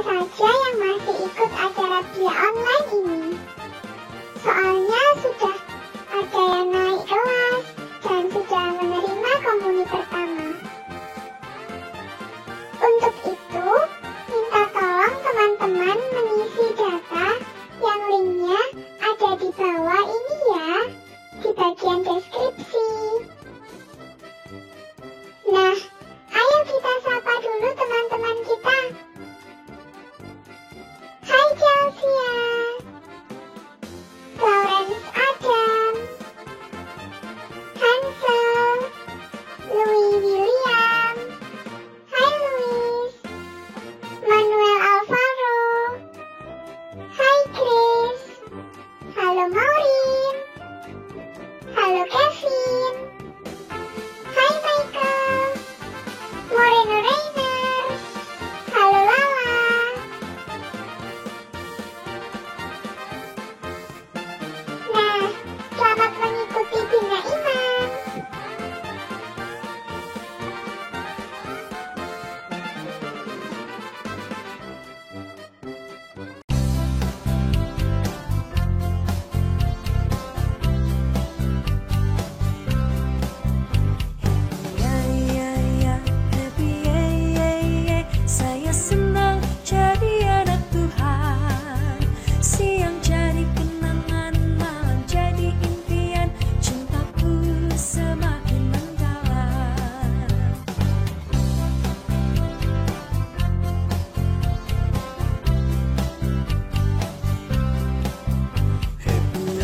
saja yang masih ikut acara via online ini. Soalnya sudah ada yang naik kelas dan sudah menerima komuni pertama. Untuk itu, minta tolong teman-teman mengisi data yang linknya ada di bawah ini ya, di bagian deskripsi. Nah, ayo kita sapa dulu teman-teman kita. Hai Chelsea, Lawrence Adam, Hansel, Louis William, hai Louis, Manuel Alvaro, hai Chris, halo Maureen, halo Kevin, hai Michael, Moreno Rainer, halo Lala. Nah, selamat mengikuti Bina Iman. Saya senang jadi anak Tuhan. Siang jadi kenangan, malam jadi impian. Cintaku semakin mendalam. Happy,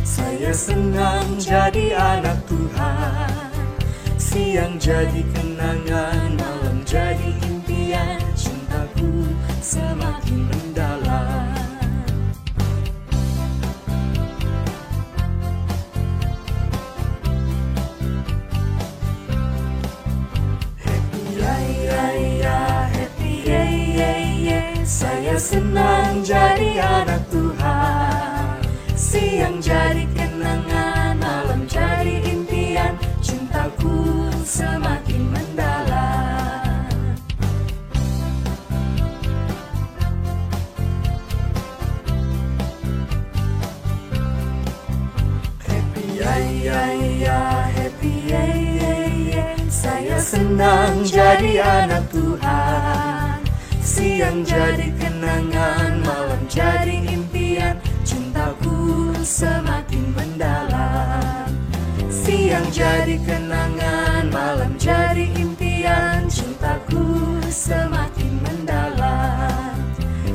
Saya senang jadi anak Tuhan. Siang jadi kenangan, malam jadi impian. Cintaku semakin mendalam. Happy, Saya senang jadi anak Tuhan. Siang jadi kenangan, malam jadi impian. Cintaku semakin mendalam. Happy, Saya senang jadi anak Tuhan. Siang jadi kenangan, malam jadi impian. Cintaku semakin mendalam. Siang jadi kenangan, malam jadi impian. Cintaku semakin mendalam.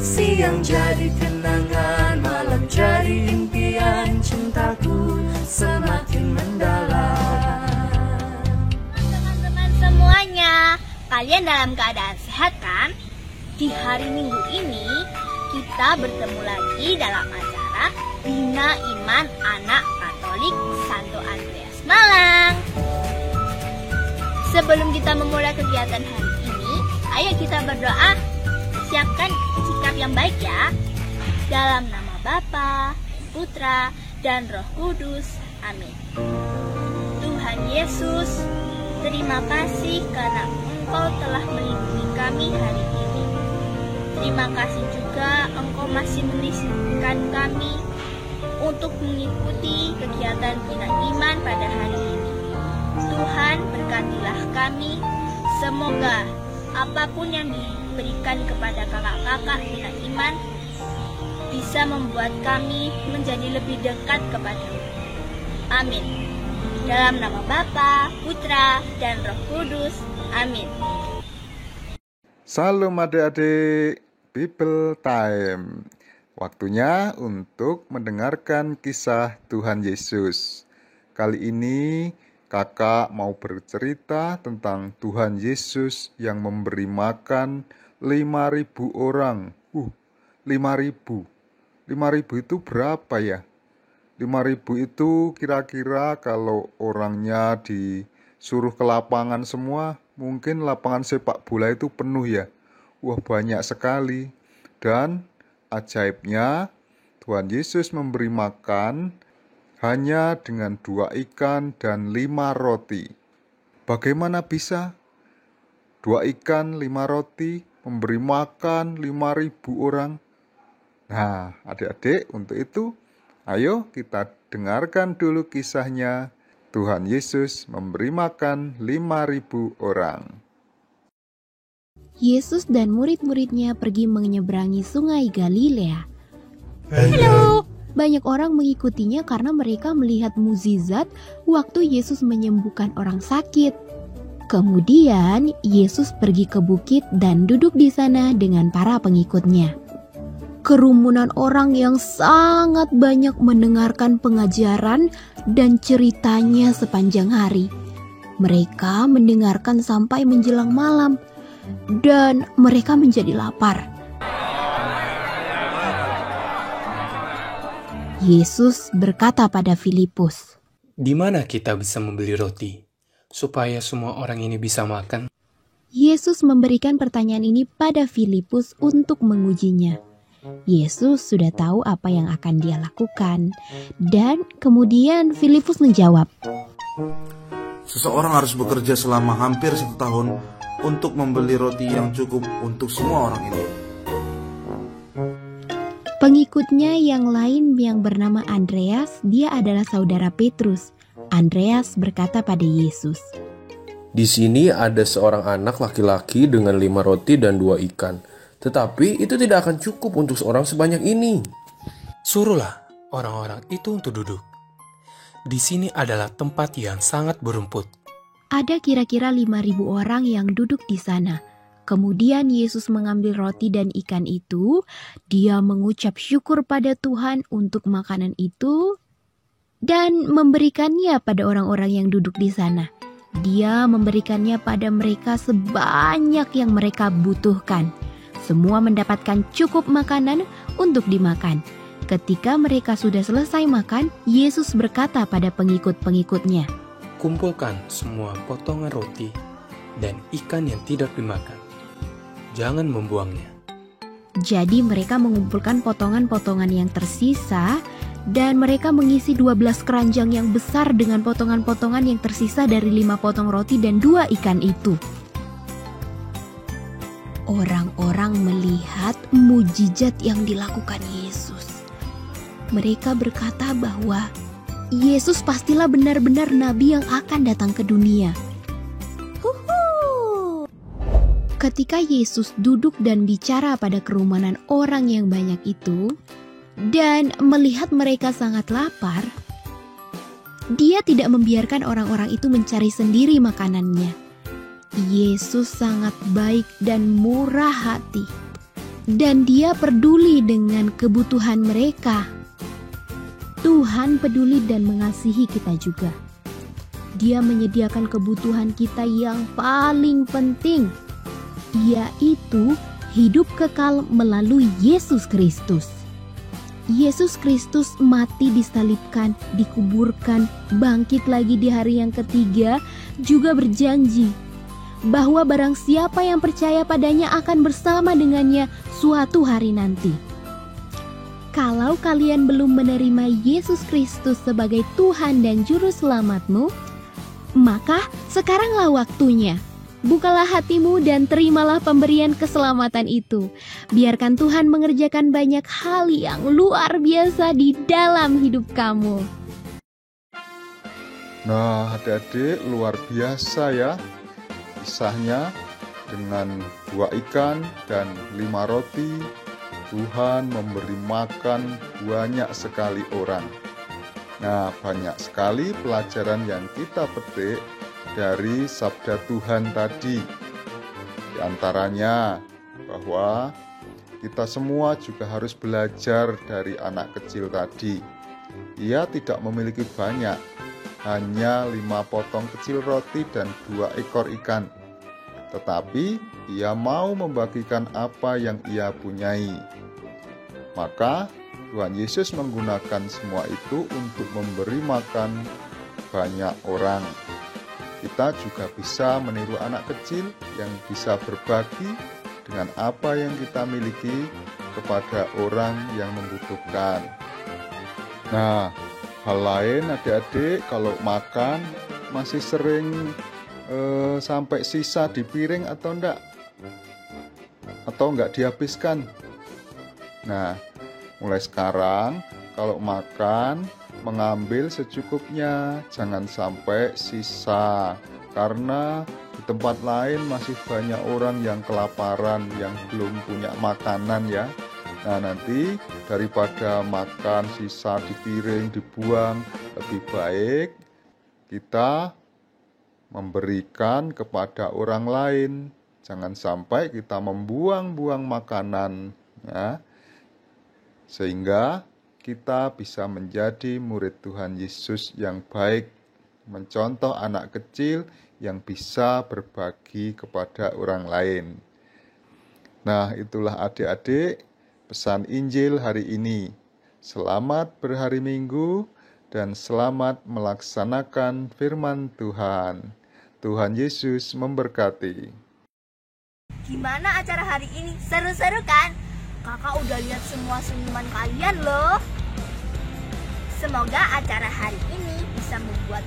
Siang jadi kenangan, malam jadi impian. Cintaku semakin mendalam. Teman-teman semuanya, kalian dalam keadaan sehat kan? Di hari Minggu ini, kita bertemu lagi dalam acara Bina Iman Anak Katolik Santo Andreas Malang. Sebelum kita memulai kegiatan hari ini, ayo kita berdoa. Siapkan sikap yang baik ya. Dalam nama Bapa, Putra, dan Roh Kudus. Amin. Tuhan Yesus, terima kasih karena Engkau telah melindungi kami hari ini. Terima kasih juga Engkau masih mengizinkan kami untuk mengikuti kegiatan Bina Iman pada hari ini. Tuhan berkatilah kami. Semoga apapun yang diberikan kepada kakak-kakak Bina Iman bisa membuat kami menjadi lebih dekat kepada-Mu. Amin. Dalam nama Bapa, Putra, dan Roh Kudus. Amin. Salam adik-adik, Bible Time. Waktunya untuk mendengarkan kisah Tuhan Yesus. Kali ini kakak mau bercerita tentang Tuhan Yesus yang memberi makan 5.000 orang. 5.000. 5.000 itu berapa ya? 5.000 itu kira-kira kalau orangnya disuruh ke lapangan semua, mungkin lapangan sepak bola itu penuh ya. Wah, banyak sekali. Dan ajaibnya, Tuhan Yesus memberi makan hanya dengan 2 ikan dan 5 roti. Bagaimana bisa? 2 ikan, 5 roti, memberi makan 5.000 orang. Nah, adik-adik, untuk itu, ayo kita dengarkan dulu kisahnya. Tuhan Yesus memberi makan 5.000 orang. Yesus dan murid-muridnya pergi menyeberangi sungai Galilea. Halo! Banyak orang mengikutinya karena mereka melihat mukjizat waktu Yesus menyembuhkan orang sakit. Kemudian Yesus pergi ke bukit dan duduk di sana dengan para pengikutnya. Kerumunan orang yang sangat banyak mendengarkan pengajaran dan ceritanya sepanjang hari. Mereka mendengarkan sampai menjelang malam. Dan mereka menjadi lapar. Yesus berkata pada Filipus, "Di mana kita bisa membeli roti, supaya semua orang ini bisa makan?" Yesus memberikan pertanyaan ini pada Filipus untuk mengujinya. Yesus sudah tahu apa yang akan dia lakukan. Dan kemudian Filipus menjawab, "Seseorang harus bekerja selama hampir 1 tahun untuk membeli roti yang cukup untuk semua orang ini." Pengikutnya yang lain yang bernama Andreas, dia adalah saudara Petrus. Andreas berkata pada Yesus, "Di sini ada seorang anak laki-laki dengan 5 roti dan 2 ikan. Tetapi itu tidak akan cukup untuk seorang sebanyak ini." Suruhlah orang-orang itu untuk duduk. Di sini adalah tempat yang sangat berumput. Ada kira-kira 5.000 orang yang duduk di sana. Kemudian Yesus mengambil roti dan ikan itu. Dia mengucap syukur pada Tuhan untuk makanan itu dan memberikannya pada orang-orang yang duduk di sana. Dia memberikannya pada mereka sebanyak yang mereka butuhkan. Semua mendapatkan cukup makanan untuk dimakan. Ketika mereka sudah selesai makan, Yesus berkata pada pengikut-pengikutnya, Kumpulkan semua potongan roti dan ikan yang tidak dimakan. Jangan membuangnya. Jadi mereka mengumpulkan potongan-potongan yang tersisa dan mereka mengisi 12 keranjang yang besar dengan potongan-potongan yang tersisa dari 5 potong roti dan 2 ikan itu. Orang-orang melihat mukjizat yang dilakukan Yesus. Mereka berkata bahwa Yesus pastilah benar-benar nabi yang akan datang ke dunia. Ketika Yesus duduk dan bicara pada kerumunan orang yang banyak itu, dan melihat mereka sangat lapar, dia tidak membiarkan orang-orang itu mencari sendiri makanannya. Yesus sangat baik dan murah hati, dan dia peduli dengan kebutuhan mereka. Tuhan peduli dan mengasihi kita juga. Dia menyediakan kebutuhan kita yang paling penting, yaitu hidup kekal melalui Yesus Kristus. Yesus Kristus mati disalibkan, dikuburkan, bangkit lagi di hari yang ketiga, juga berjanji bahwa barang siapa yang percaya padanya akan bersama dengannya suatu hari nanti. Kalau kalian belum menerima Yesus Kristus sebagai Tuhan dan Juru Selamatmu, maka sekaranglah waktunya. Bukalah hatimu dan terimalah pemberian keselamatan itu. Biarkan Tuhan mengerjakan banyak hal yang luar biasa di dalam hidup kamu. Nah, adik-adik, luar biasa ya kisahnya. Dengan 2 ikan dan 5 roti, Tuhan memberi makan banyak sekali orang. Nah, banyak sekali pelajaran yang kita petik dari sabda Tuhan tadi. Di antaranya bahwa kita semua juga harus belajar dari anak kecil tadi. Ia tidak memiliki banyak, hanya 5 potong kecil roti dan 2 ekor ikan. Tetapi ia mau membagikan apa yang ia punyai. Maka Tuhan Yesus menggunakan semua itu untuk memberi makan banyak orang. Kita juga bisa meniru anak kecil yang bisa berbagi dengan apa yang kita miliki kepada orang yang membutuhkan. Nah, hal lain adik-adik kalau makan masih sering sampai sisa di piring atau enggak? Atau enggak dihabiskan? Nah, mulai sekarang kalau makan mengambil secukupnya, jangan sampai sisa. Karena di tempat lain masih banyak orang yang kelaparan, yang belum punya makanan ya. Nah, nanti daripada makan sisa di piring dibuang, lebih baik kita memberikan kepada orang lain. Jangan sampai kita membuang-buang makanan ya. Sehingga kita bisa menjadi murid Tuhan Yesus yang baik, mencontoh anak kecil yang bisa berbagi kepada orang lain. Nah, itulah adik-adik pesan Injil hari ini. Selamat berhari Minggu dan selamat melaksanakan firman Tuhan. Tuhan Yesus memberkati. Gimana acara hari ini? Seru-seru kan? Kakak udah lihat semua senyuman kalian loh. Semoga acara hari ini bisa membuat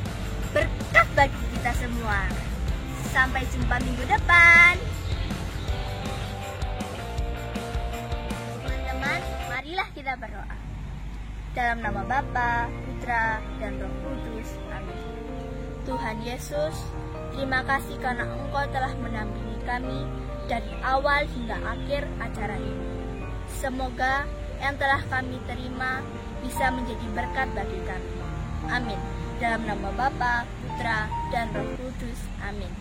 berkat bagi kita semua. Sampai jumpa minggu depan. Teman-teman, marilah kita berdoa. Dalam nama Bapa, Putra, dan Roh Kudus. Amin. Tuhan Yesus, terima kasih karena Engkau telah mendampingi kami dari awal hingga akhir acara ini. Semoga yang telah kami terima bisa menjadi berkat bagi kami. Amin. Dalam nama Bapa, Putra, dan Roh Kudus. Amin.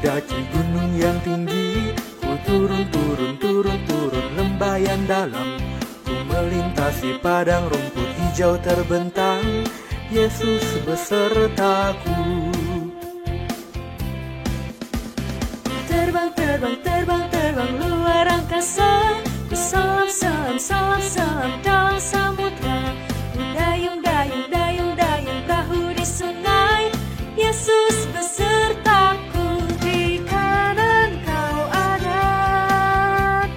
Daki gunung yang tinggi, ku turun lembah yang dalam, ku melintasi padang rumput hijau terbentang, Yesus besertaku. Terbang luar angkasa, ku salam dalam samudra, ku dayung perahu di sungai, Yesus besertaku. Di kanan kau ada,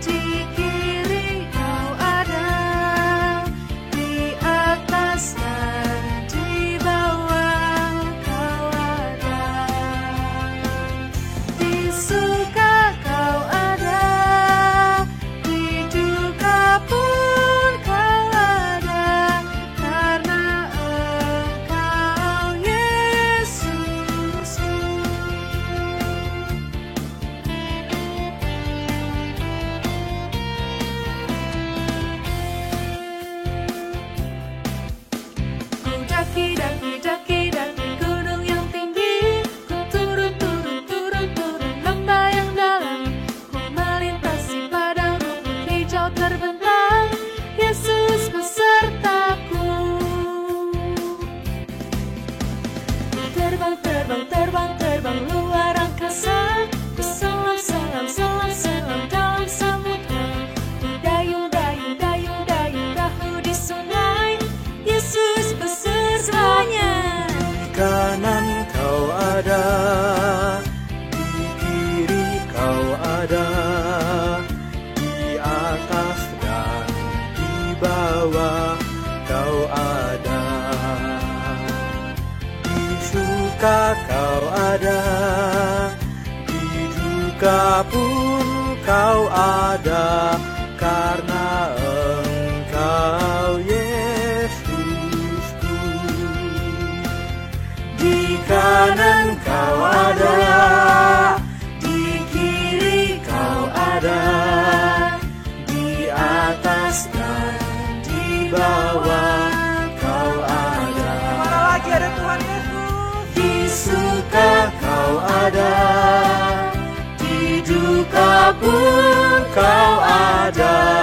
di kiri kau ada, di atas dan di bawah kau ada, di suka kau ada, di duka pun kau ada, karena Engkau Yesus. Ku daki gunung yang tinggi, ku turun lembah yang dalam, ku melintasi padang rumput hijau terbentang, Yesus besertaku. Terbang luar angkasa, ku salam dalam samudra, ku dayung perahu di sungai, Yesus besertanya. Di kanan kau ada, di kiri kau ada, di atas dan di bawah kau ada, di suka kau ada, di duka pun kau ada, karena Engkau Yesusku. Di kanan kau ada, di kiri kau ada, di atas dan di bawah kau ada. Mana lagi ada Tuhan Yesus? Di suka kau ada, di duka pun kau ada,